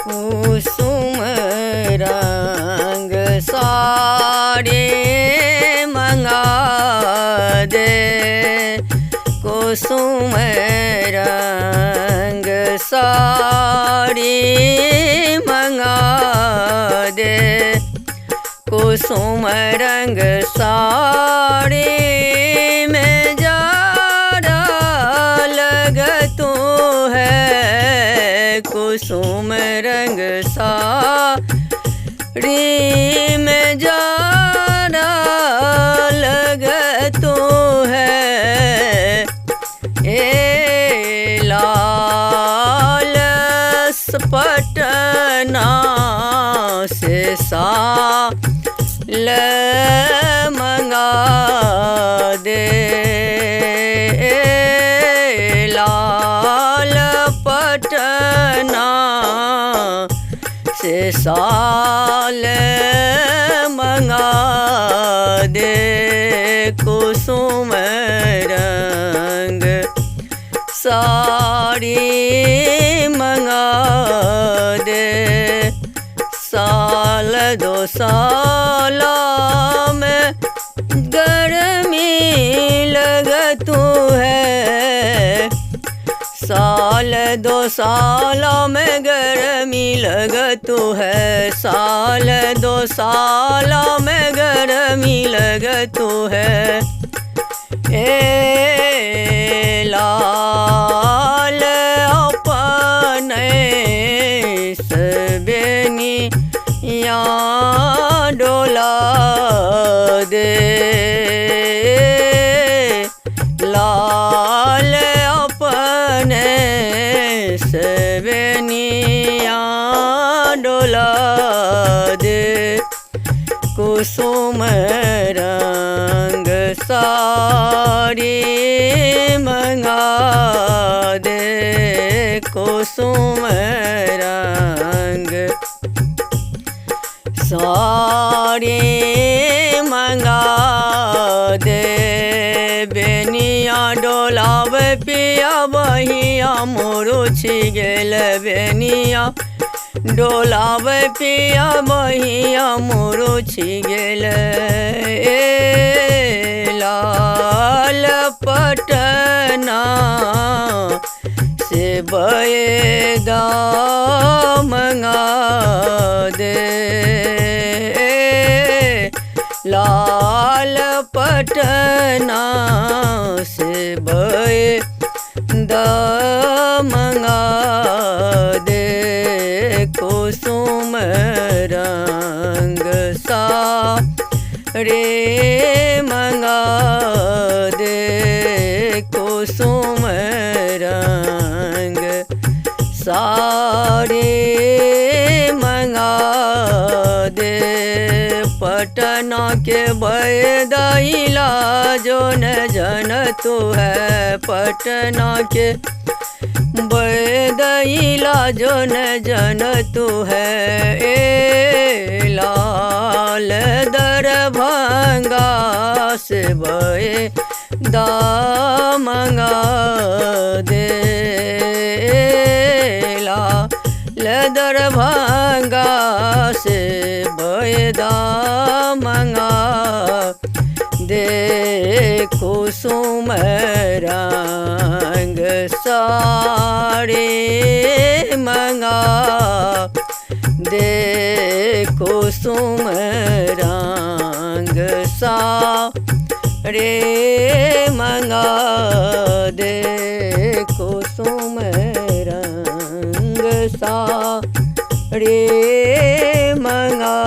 कुसुम रंग साड़ी मंगा दे, कुसुम रंग साड़ी मंगा दे, कुसुम रंग साड़ी में ज़्यादा लगतू है, कुसुम रंग साड़ी में ज़्यादा लगतू है। ए लाल पटना से साल मंगा दे, लाल पटना से साल मंगा दे, कुसुम रंग साड़ी मंगा दे। साल दो साल में गर्मी लगतू है, साल दो साल में गर्मी लगतू है, साल दो साल में गर्मी लगतू है। ए लाल अपने सबनी या डोला दे, लाल अपने सबनिया डोला दे, कुसुम रंग साड़ी मंगा दे, कुसुम रंग साड़ी मंगा दे। बेनिया डोलाव पिया बहिया मुरुछि गेल, बेनिया डोलाव पिया बहिया मुरुछि गेल। ए लाल पटना से बयदा मंगा दे, लाल पटना से बयदा मंगा दे, कुसुम रंग साड़ी मंगा दे, कुसुम रंग साड़ी मंगा दे। पटना के बैदइला जो न जनतू है, पटना के बैदइला जो न जनतू है। ए लाल दरभंगा से बैदा मंगा दे, लाल दरभंगा से बैदा मंगा दे, कुसुम रंग साड़ी मंगा दे, कुसुम रंग साड़ी मंगा दे, कुसुम रंग साड़ी मंगा